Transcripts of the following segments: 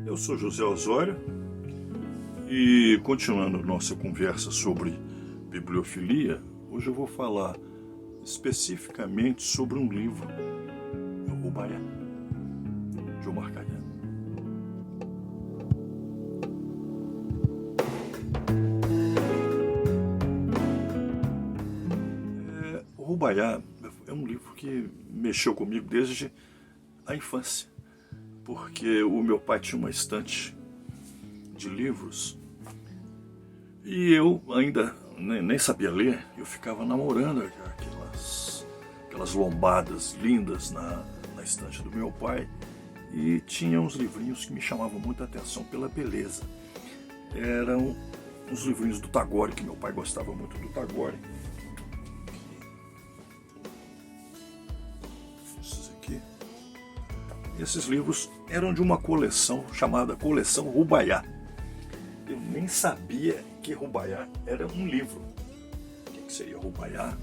Eu sou José Osório e, continuando nossa conversa sobre bibliofilia, hoje eu vou falar especificamente sobre um livro, Rubaia, de Omar Khayyam. O Rubaia é um livro que mexeu comigo desde a infância, porque o meu pai tinha uma estante de livros e eu ainda nem sabia ler. Eu ficava namorando aquelas lombadas lindas na estante do meu pai, e tinha uns livrinhos que me chamavam muita atenção pela beleza. Eram uns livrinhos do Tagore, que meu pai gostava muito do Tagore. Esses aqui. Esses livros eram de uma coleção chamada Coleção Rubaia. Eu nem sabia que Rubaia era um livro. O que seria Rubaia?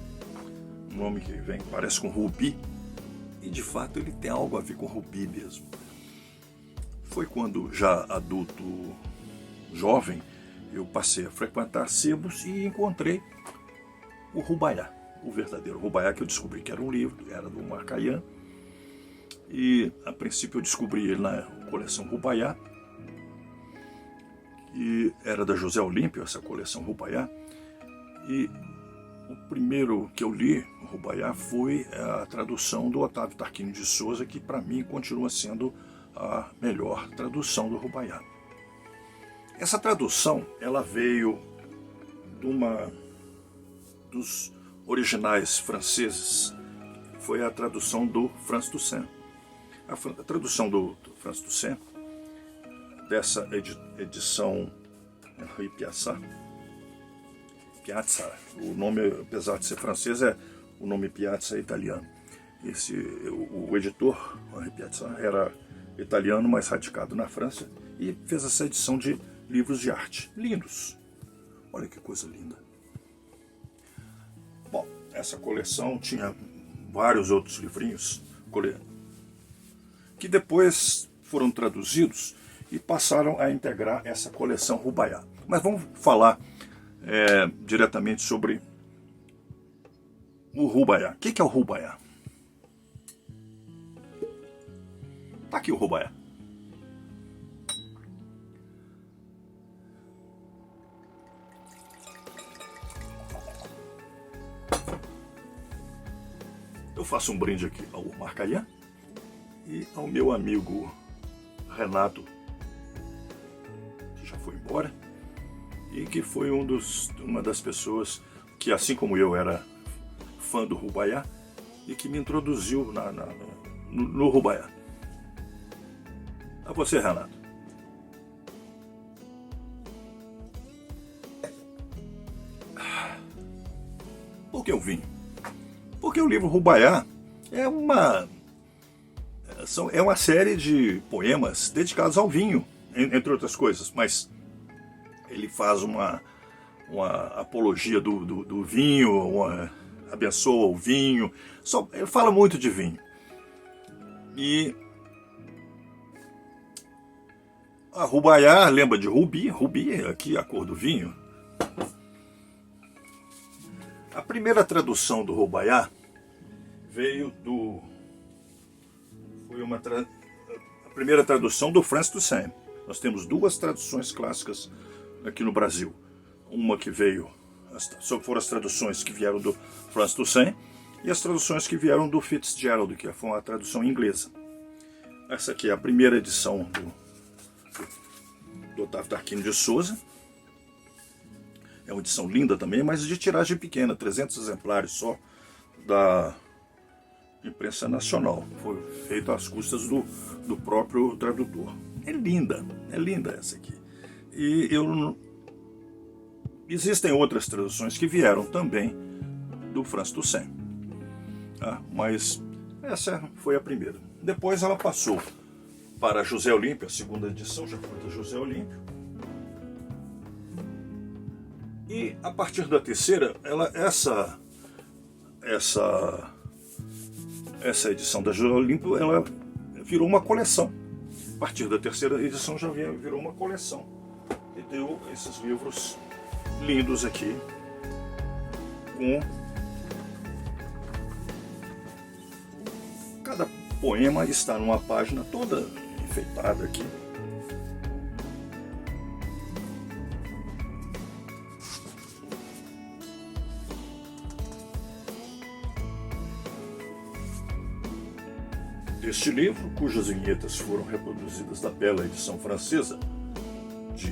Um nome que vem, parece com rubi, e de fato ele tem algo a ver com rubi mesmo. Foi quando, já adulto, jovem, eu passei a frequentar sebos e encontrei o Rubaia, o verdadeiro Rubaia, que eu descobri que era um livro, era do Omar Khayyam. E a princípio eu descobri ele na coleção Rubaia, que era da José Olímpio, essa coleção Rubaia. E o primeiro que eu li, o Rubaia, foi a tradução do Otávio Tarquínio de Souza, que para mim continua sendo a melhor tradução do Rubaia. Essa tradução, ela veio dos originais franceses, foi a tradução do Frans Toussaint. A tradução do Frans Toussaint, dessa edição Henri Piazza, o nome, apesar de ser francês, o nome Piazza é italiano. O editor, Henri Piazza, era italiano, mas radicado na França, e fez essa edição de livros de arte, lindos. Olha que coisa linda. Bom, essa coleção tinha vários outros livrinhos que depois foram traduzidos e passaram a integrar essa coleção Rubaia. Mas vamos falar diretamente sobre o Rubaia. O que é o Rubaia? Está aqui o Rubaia. Eu faço um brinde aqui ao Omar Khayyam e ao meu amigo Renato, que já foi embora, e que foi uma das pessoas que, assim como eu, era fã do Rubaia e que me introduziu no Rubaia. A você, Renato. Por que o vinho? Porque o livro Rubaia é uma série de poemas dedicados ao vinho, entre outras coisas, mas ele faz uma apologia do vinho, abençoa o vinho, ele fala muito de vinho. E a Rubaia lembra de rubi é aqui a cor do vinho. A primeira tradução do Rubaia veio a primeira tradução do Frans Toussaint. Nós temos duas traduções clássicas aqui no Brasil. Uma que foram as traduções que vieram do Frans Toussaint, e as traduções que vieram do Fitzgerald, que foi uma tradução inglesa. Essa aqui é a primeira edição do Otávio Tarquínio de Souza. É uma edição linda também, mas de tiragem pequena, 300 exemplares só, da imprensa nacional. Foi feito às custas do próprio tradutor. É linda essa aqui. E existem outras traduções que vieram também do Frans Toussaint, tá? Mas essa foi a primeira. Depois ela passou para José Olímpio, a segunda edição já foi da José Olímpio. E a partir da terceira, essa edição da José Olímpio, ela virou uma coleção. partir da terceira edição já virou uma coleção. E deu esses livros lindos aqui, com cada poema está numa página toda enfeitada aqui. Este livro, cujas vinhetas foram reproduzidas da bela edição francesa de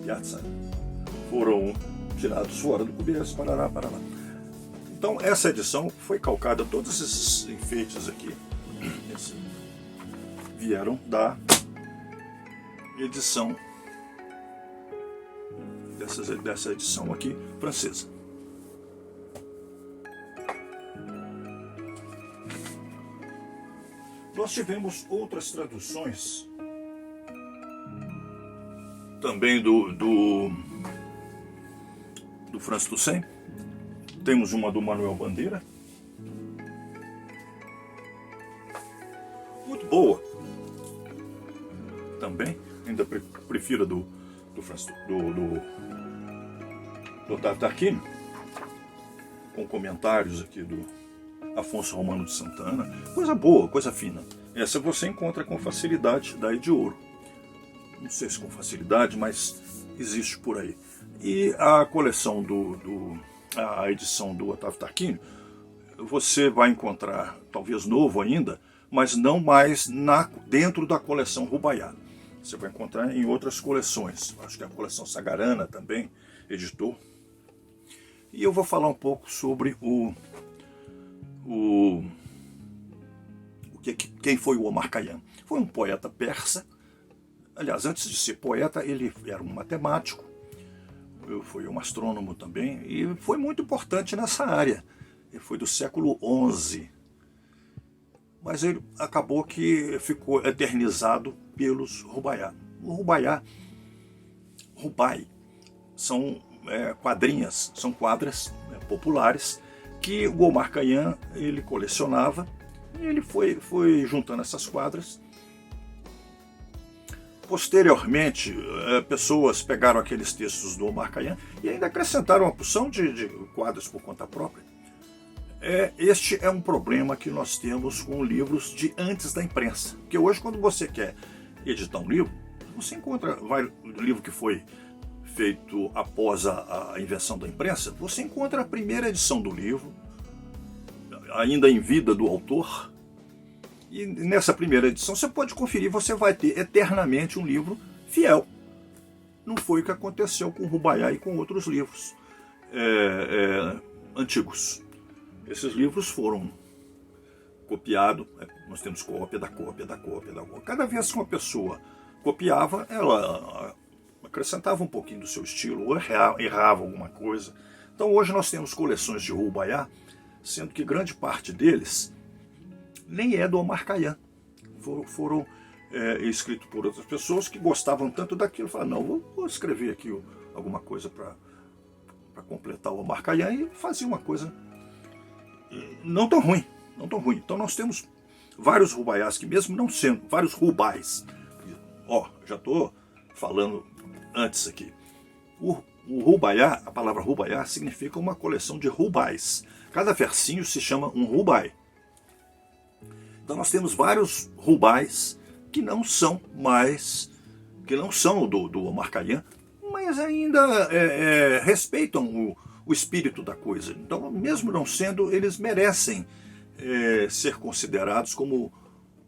Piazza, foram tirados fora do coberto, parará. Então essa edição foi calcada, todos esses enfeites aqui vieram da edição, dessa edição aqui francesa. Nós tivemos outras traduções também do Franz Toussaint. Temos uma do Manuel Bandeira, muito boa também. Ainda prefiro do Otávio Tarquínio, com comentários aqui do Afonso Romano de Santana. Coisa boa, coisa fina. Essa você encontra com facilidade daí de Ouro. Não sei se com facilidade, mas existe por aí. E a coleção a edição do Otávio Tarquínio, você vai encontrar, talvez novo ainda, mas não mais dentro da coleção Rubaiyat. Você vai encontrar em outras coleções. Acho que a coleção Sagarana também editou. E eu vou falar um pouco sobre quem foi o Omar Khayyam. Foi um poeta persa. Aliás, antes de ser poeta, ele era um matemático, foi um astrônomo também, e foi muito importante nessa área. Ele foi do século XI, mas ele acabou que ficou eternizado pelos Rubaiyat. O Rubai, são quadrinhas, são quadras populares que o Omar Khayyam ele colecionava, e ele foi juntando essas quadras. Posteriormente, pessoas pegaram aqueles textos do Omar Khayyam e ainda acrescentaram uma porção de quadros por conta própria. Este é um problema que nós temos com livros de antes da imprensa. Porque hoje, quando você quer editar um livro, você encontra o livro que foi feito após a invenção da imprensa, você encontra a primeira edição do livro, ainda em vida do autor. E nessa primeira edição você pode conferir, você vai ter eternamente um livro fiel. Não foi o que aconteceu com o Rubaiyat e com outros livros antigos. Esses livros foram copiados, nós temos cópia da cópia da cópia da cópia. Cada vez que uma pessoa copiava, ela acrescentava um pouquinho do seu estilo, ou errava alguma coisa. Então hoje nós temos coleções de Rubaiyat, sendo que grande parte deles nem é do Omar Khayyam. Foram escritos por outras pessoas que gostavam tanto daquilo. Falaram, não, vou escrever aqui alguma coisa para completar o Omar Khayyam, e fazer uma coisa não tão ruim. Então nós temos vários Rubaiyats que, mesmo não sendo, vários Rubais. Já estou falando antes aqui. O Rubaiyat, a palavra Rubaiyat significa uma coleção de rubais. Cada versinho se chama um rubai. Então nós temos vários rubais que não são do Omar Khayyam, mas ainda respeitam o espírito da coisa. Então, mesmo não sendo, eles merecem ser considerados como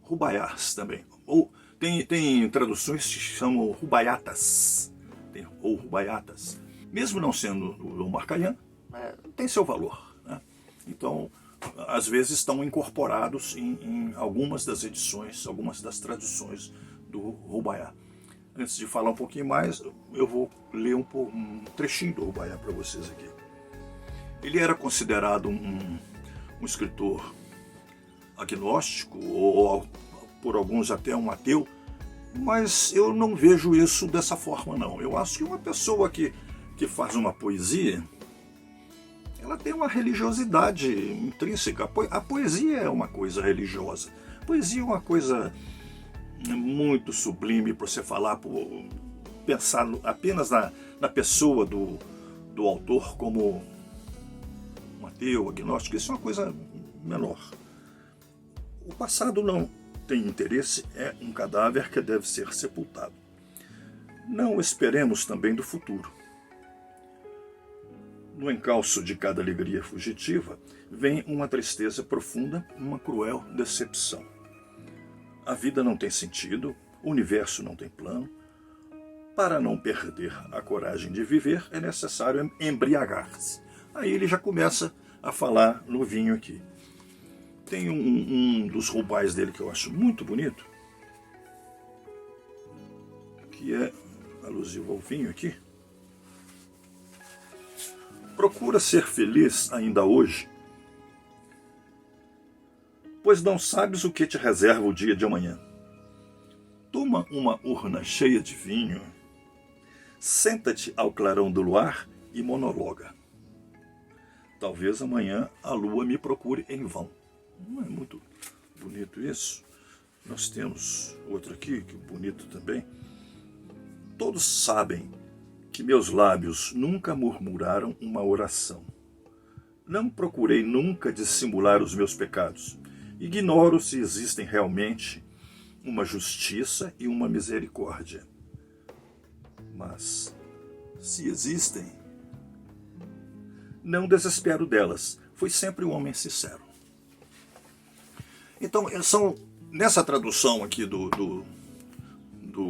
Rubaiyats também. Ou tem traduções que chamam Rubaiatas, ou Rubaiatas. Mesmo não sendo do Omar Khayyam, tem seu valor, né? Então, às vezes estão incorporados em algumas das edições, algumas das traduções do Rubaiyat. Antes de falar um pouquinho mais, eu vou ler um trechinho do Rubaiyat para vocês aqui. Ele era considerado um escritor agnóstico, ou por alguns até um ateu, mas eu não vejo isso dessa forma, não. Eu acho que uma pessoa que faz uma poesia, ela tem uma religiosidade intrínseca. A poesia é uma coisa religiosa. A poesia é uma coisa muito sublime para você falar, pensar apenas na pessoa do autor como um ateu, agnóstico. Isso é uma coisa menor. O passado não tem interesse, é um cadáver que deve ser sepultado. Não esperemos também do futuro. No encalço de cada alegria fugitiva, vem uma tristeza profunda, uma cruel decepção. A vida não tem sentido, o universo não tem plano. Para não perder a coragem de viver, é necessário embriagar-se. Aí ele já começa a falar no vinho aqui. Tem um dos rubais dele que eu acho muito bonito, que é alusivo ao vinho aqui. Procura ser feliz ainda hoje, pois não sabes o que te reserva o dia de amanhã. Toma uma urna cheia de vinho, senta-te ao clarão do luar e monologa. Talvez amanhã a lua me procure em vão. Não é muito bonito isso? Nós temos outro aqui, que é bonito também. Todos sabem que meus lábios nunca murmuraram uma oração. Não procurei nunca dissimular os meus pecados. Ignoro se existem realmente uma justiça e uma misericórdia. Mas, se existem, não desespero delas. Fui sempre um homem sincero. Então, nessa tradução aqui do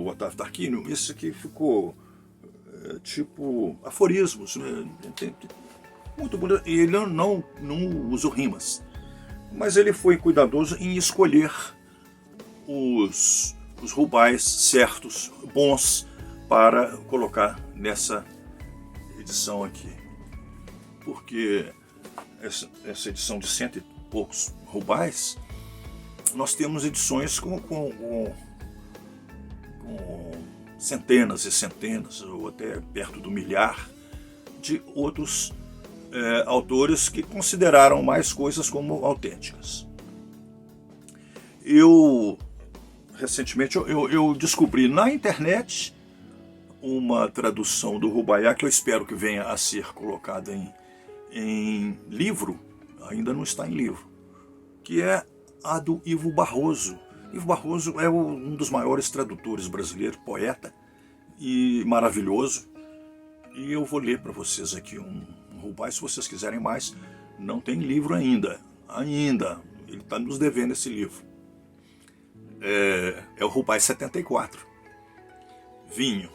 Otávio Tarquínio, isso aqui ficou tipo aforismos, né? Muito bonito. E ele não usa rimas, mas ele foi cuidadoso em escolher os rubais certos, bons, para colocar nessa edição aqui. Porque essa edição de 100 e poucos rubais, nós temos edições com centenas e centenas, ou até perto do milhar, de outros autores que consideraram mais coisas como autênticas. Recentemente, eu descobri na internet uma tradução do Rubaiyat que eu espero que venha a ser colocada em livro, ainda não está em livro, que é a do Ivo Barroso. Ivo Barroso é um dos maiores tradutores brasileiros, poeta e maravilhoso. E eu vou ler para vocês aqui um Rubai, se vocês quiserem mais. Não tem livro ainda. Ele está nos devendo esse livro. É o Rubai 74. Vinho.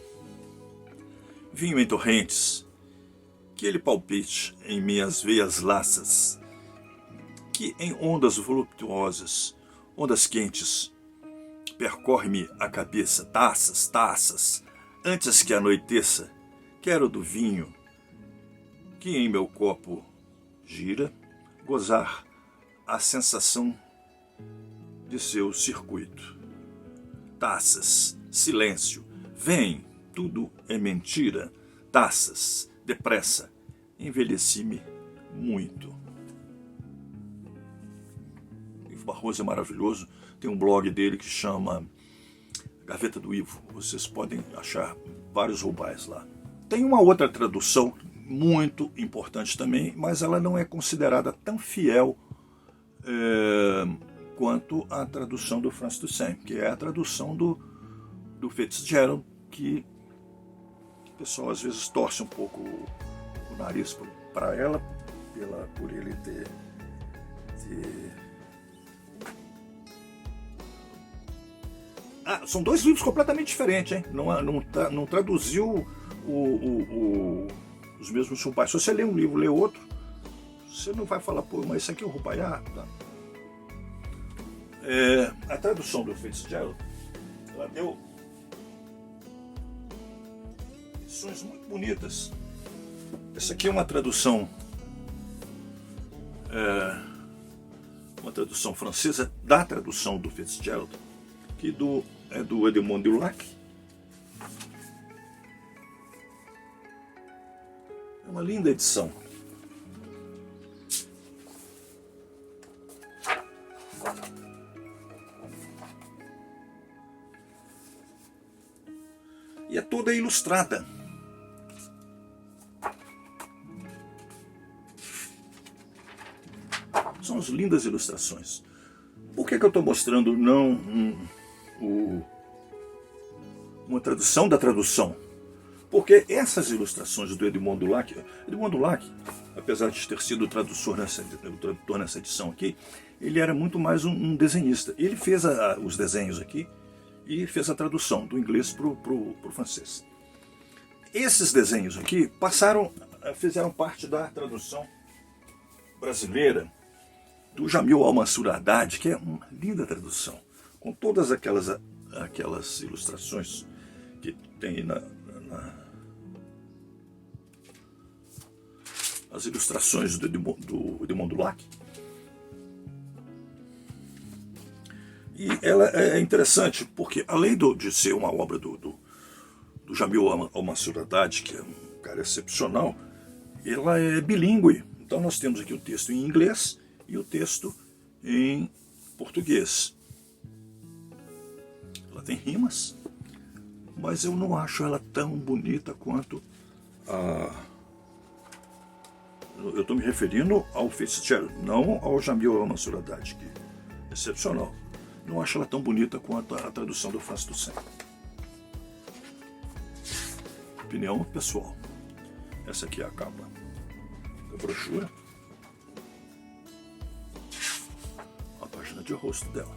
Vinho em torrentes, que ele palpite em minhas veias laças, que em ondas voluptuosas, ondas quentes, percorre-me a cabeça, taças, taças, antes que anoiteça, quero do vinho, que em meu copo gira, gozar a sensação de seu circuito. Taças, silêncio, vem, tudo é mentira, taças, depressa, envelheci-me muito. Ivo Barroso é maravilhoso, tem um blog dele que chama Gaveta do Ivo, vocês podem achar vários rubais lá. Tem uma outra tradução muito importante também, mas ela não é considerada tão fiel quanto a tradução do Francis Toussaint, que é a tradução do Fitzgerald, que o pessoal às vezes torce um pouco o nariz para ela, por ele ter são dois livros completamente diferentes, hein? Não traduziu os mesmos Rubais. Se você lê um livro, lê outro, você não vai falar, pô, mas isso aqui é o Rubaiyat, tá? A tradução do Fitzgerald, ela deu edições muito bonitas. Essa aqui é uma tradução francesa da tradução do Fitzgerald, que é do Edmond Dulac. É uma linda edição. e é toda ilustrada. São as lindas ilustrações. Por que eu estou mostrando não uma tradução da tradução? Porque essas ilustrações do Edmondo Lack, apesar de ter sido o tradutor nessa edição aqui, ele era muito mais um desenhista. Ele fez os desenhos aqui e fez a tradução do inglês para o francês. Esses desenhos aqui fizeram parte da tradução brasileira do Jamil Al-Mansur Haddad, que é uma linda tradução, com todas aquelas ilustrações que tem as ilustrações do Edmondo Lack. E ela é interessante, porque além de ser uma obra do Jamil Al-Mansur Haddad, que é um cara excepcional, ela é bilíngue. Então nós temos aqui o texto em inglês e o texto em português. Ela tem rimas, mas eu não acho ela tão bonita quanto eu estou me referindo ao Fitzgerald, não ao Jamil Al-Mansur Haddad, que é excepcional. Não acho ela tão bonita quanto a tradução do Franz Toussaint. Opinião pessoal. Essa aqui é a capa da brochura. A página de rosto dela.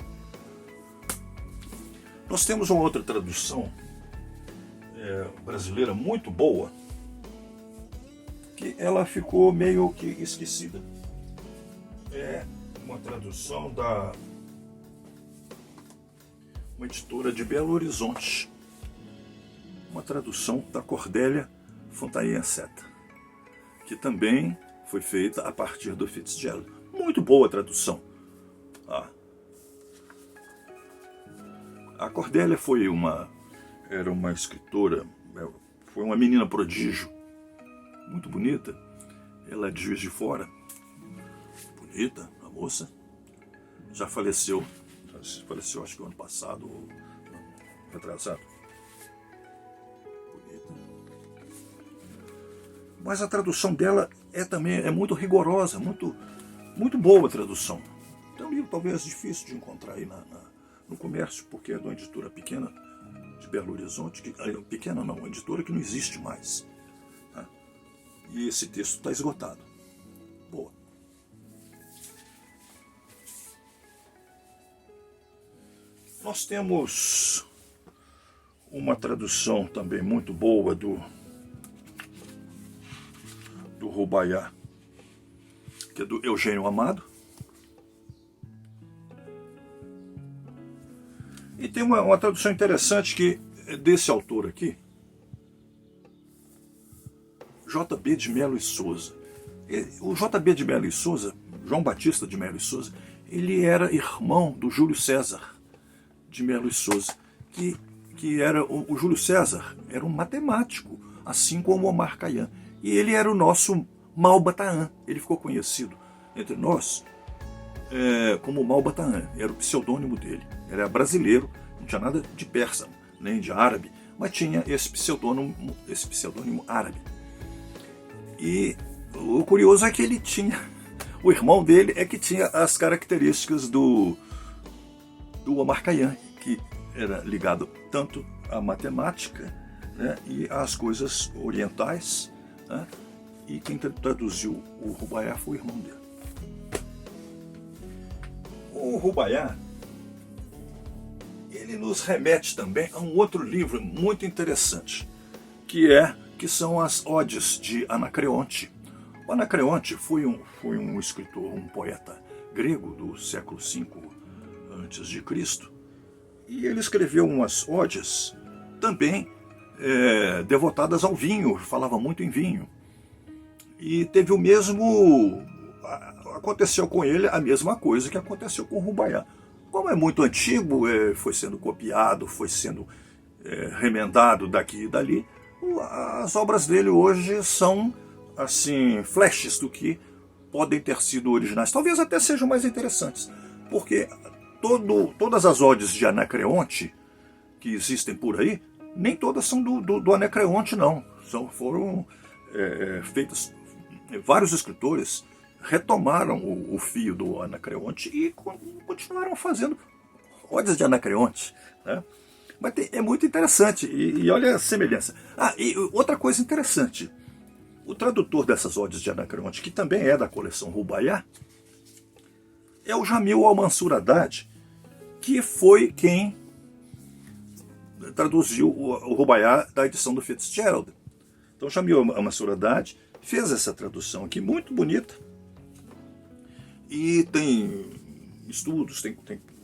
Nós temos uma outra tradução brasileira muito boa, que ela ficou meio que esquecida. É uma tradução da uma editora de Belo Horizonte. Uma tradução da Cordélia Fontainha Seta, que também foi feita a partir do Fitzgerald. Muito boa a tradução. A Cordélia era uma escritora, foi uma menina prodígio, muito bonita. Ela é de Juiz de Fora. Bonita, a moça. Já faleceu. Faleceu acho que o ano passado, ou retrasado. Bonita. Mas a tradução dela também é muito rigorosa, muito boa a tradução. É um livro talvez difícil de encontrar aí no comércio, porque é de uma editora pequena de Belo Horizonte, pequena não, uma editora que não existe mais. Tá? E esse texto está esgotado. Boa. Nós temos uma tradução também muito boa do Rubaiyat, que é do Eugênio Amado. E tem uma tradução interessante que é desse autor aqui, J.B. de Melo e Souza. O J.B. de Melo e Souza, João Batista de Melo e Souza, ele era irmão do Júlio César de Melo e Souza, que era o Júlio César, era um matemático, assim como o Omar Khayyam. E ele era o nosso Malbataan. Ele ficou conhecido entre nós como Malbataan, era o pseudônimo dele. Ele era brasileiro, não tinha nada de persa, nem de árabe, mas tinha esse pseudônimo árabe. E o curioso é que ele tinha, o irmão dele é que tinha as características do Omar Khayyam, que era ligado tanto à matemática, né, e às coisas orientais, né, e quem traduziu o Rubaiyat foi o irmão dele. O Rubaiyat, ele nos remete também a um outro livro muito interessante, que são as Odes de Anacreonte. O Anacreonte foi um escritor, um poeta grego do século V a.C., e ele escreveu umas odes também devotadas ao vinho, falava muito em vinho. E teve aconteceu com ele a mesma coisa que aconteceu com o Rubaiyat. Como é muito antigo, foi sendo copiado, foi sendo remendado daqui e dali, as obras dele hoje são assim flashes do que podem ter sido originais. Talvez até sejam mais interessantes, porque todas as odes de Anacreonte que existem por aí Nem todas são do Anacreonte, não. Foram feitas. Vários escritores retomaram o fio do Anacreonte e continuaram fazendo odes de Anacreonte, né? Mas é muito interessante, e olha a semelhança. E outra coisa interessante, o tradutor dessas odes de Anacreonte, que também é da coleção Rubaiyat, é o Jamil Al-Mansur Haddad, que foi quem traduziu o Rubaiyat da edição do Fitzgerald. Então Jamil Al-Mansur Haddad fez essa tradução aqui, muito bonita, e tem estudos, tem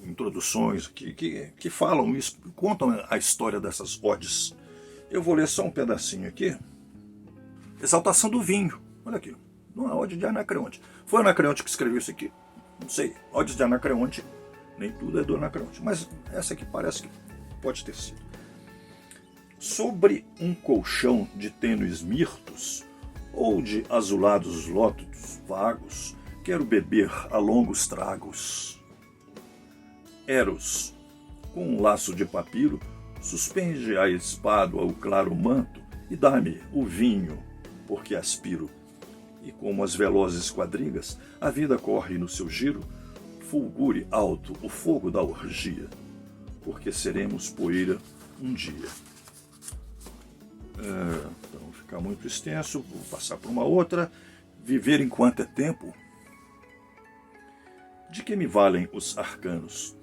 introduções que falam isso, contam a história dessas odes. Eu vou ler só um pedacinho aqui. Exaltação do vinho. Olha aqui. Não é ode de Anacreonte. Foi o Anacreonte que escreveu isso aqui? Não sei. Odes de Anacreonte, nem tudo é do Anacreonte. Mas essa aqui parece que pode ter sido. Sobre um colchão de tênues mirtos, ou de azulados lótulos vagos, quero beber a longos tragos. Eros, com um laço de papiro, suspende a espada ao claro manto e dá-me o vinho, porque aspiro. E como as velozes quadrigas, a vida corre no seu giro, fulgure alto o fogo da orgia, porque seremos poeira um dia. Então fica muito extenso, vou passar por uma outra. Viver enquanto é tempo. De que me valem os arcanos?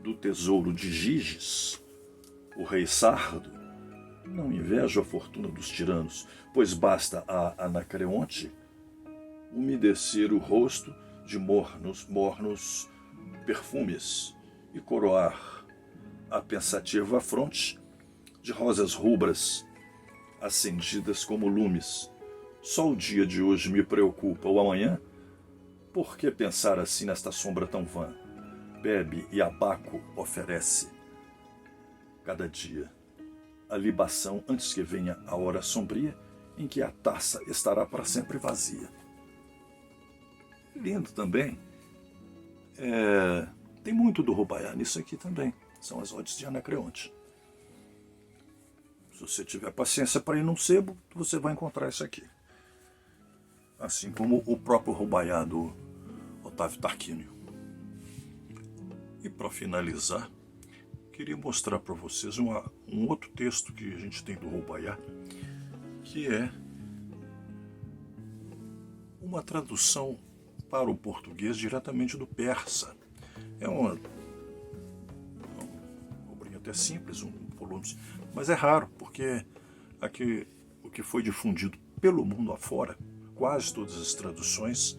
Do tesouro de Giges, o rei Sardo, não invejo a fortuna dos tiranos, pois basta a Anacreonte umedecer o rosto de mornos perfumes e coroar a pensativa fronte de rosas rubras acendidas como lumes. Só o dia de hoje me preocupa, o amanhã? Por que pensar assim nesta sombra tão vã? Bebe e abaco oferece cada dia a libação antes que venha a hora sombria em que a taça estará para sempre vazia. Lindo também. Tem muito do Rubaiyat nisso aqui também. São as odes de Anacreonte. Se você tiver paciência para ir num sebo, você vai encontrar isso aqui. Assim como o próprio Rubaiyat do Otávio Tarquínio. E para finalizar, queria mostrar para vocês um outro texto que a gente tem do Rubaiyat, que é uma tradução para o português diretamente do persa. É uma obrinha até simples, um volume, mas é raro, porque aqui o que foi difundido pelo mundo afora, quase todas as traduções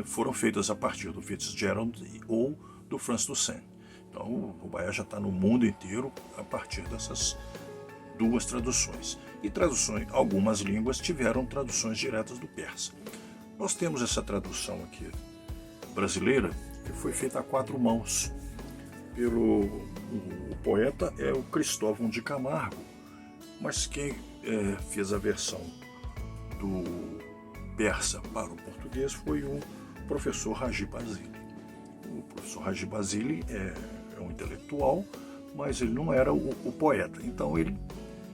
foram feitas a partir do Fitzgerald ou do Franz Toussaint. Então o Rubaiyat já está no mundo inteiro a partir dessas duas traduções. E traduções, algumas línguas tiveram traduções diretas do persa. Nós temos essa tradução aqui brasileira, que foi feita a 4 mãos. O poeta é o Cristóvão de Camargo, mas quem fez a versão do persa para o português foi o professor Raji Basili. O professor Raji Basili é um intelectual, mas ele não era o poeta. Então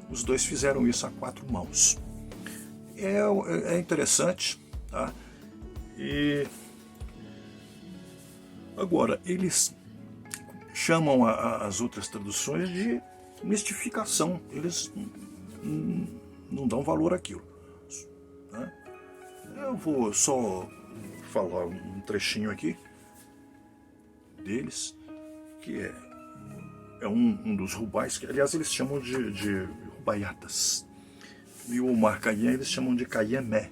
os dois fizeram isso a 4 mãos. É interessante, tá? E agora, eles chamam as outras traduções de mistificação. Eles não dão valor àquilo, tá? Eu vou só falar um trechinho aqui deles, que é um dos rubais, que aliás eles chamam de rubaiatas. E o Omar Khayyam eles chamam de Khayyami.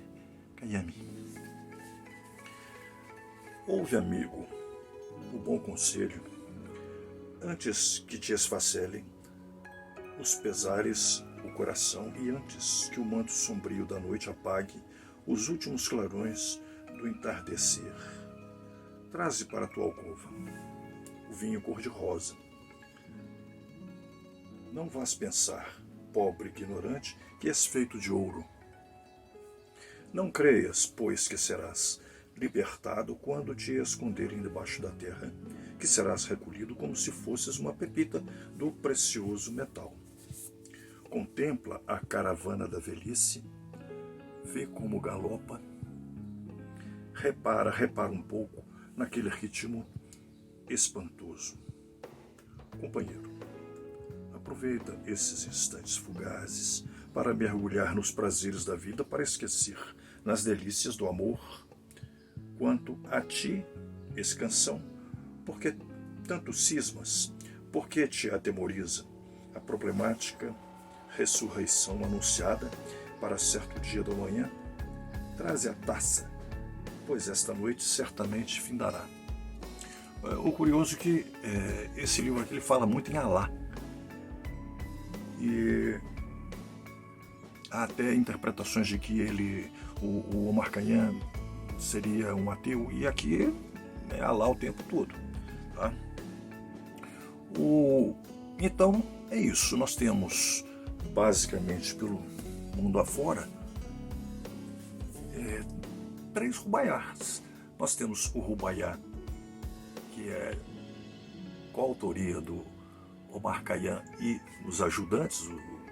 Ouve, amigo, o bom conselho, antes que te esfacelem os pesares, o coração, e antes que o manto sombrio da noite apague os últimos clarões do entardecer. Traze para a tua alcova o vinho cor-de-rosa. Não vás pensar, pobre ignorante, que és feito de ouro. Não creias, pois, que serás libertado quando te esconderem debaixo da terra, que serás recolhido como se fosses uma pepita do precioso metal. contempla a caravana da velhice, vê como galopa, repara um pouco naquele ritmo espantoso. Companheiro, aproveita esses instantes fugazes para mergulhar nos prazeres da vida, para esquecer nas delícias do amor. Quanto a ti, esse canção, por que tanto cismas? Por que te atemoriza a problemática ressurreição anunciada para certo dia da manhã? Traze a taça, pois esta noite certamente findará. O curioso é que esse livro aqui ele fala muito em Alá. E há até interpretações de que o Omar Khayyam seria um ateu, e aqui é Alá o tempo todo. Tá? Então é isso, nós temos basicamente pelo mundo afora 3 Rubaiyats. Nós temos o Rubaiyat, que é coautoria do Omar Khayyam e os ajudantes,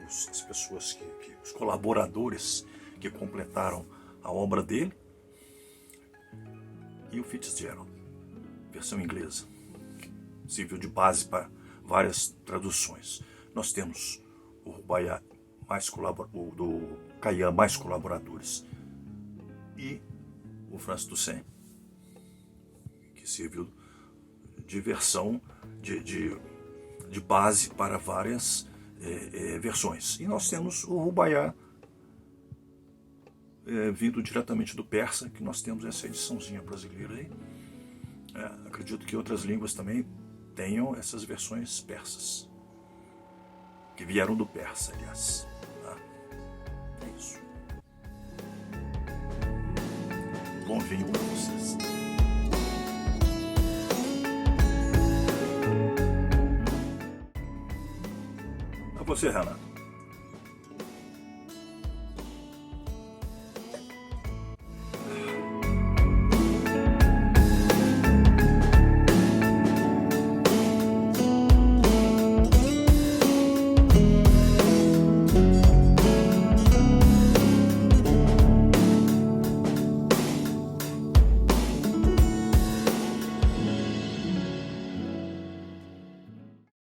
as pessoas os colaboradores que completaram a obra dele, e o Fitzgerald, versão inglesa, que serviu de base para várias traduções. Nós temos o Rubaiyat do Khayyam mais colaboradores, e o Francis Toussaint, que serviu de versão de base para várias versões. E nós temos o Rubaiyat vindo diretamente do persa, que nós temos essa ediçãozinha brasileira aí. Acredito que outras línguas também tenham essas versões persas, que vieram do persa, aliás. Tá? É isso. Bom vinho para vocês. A você, Renato.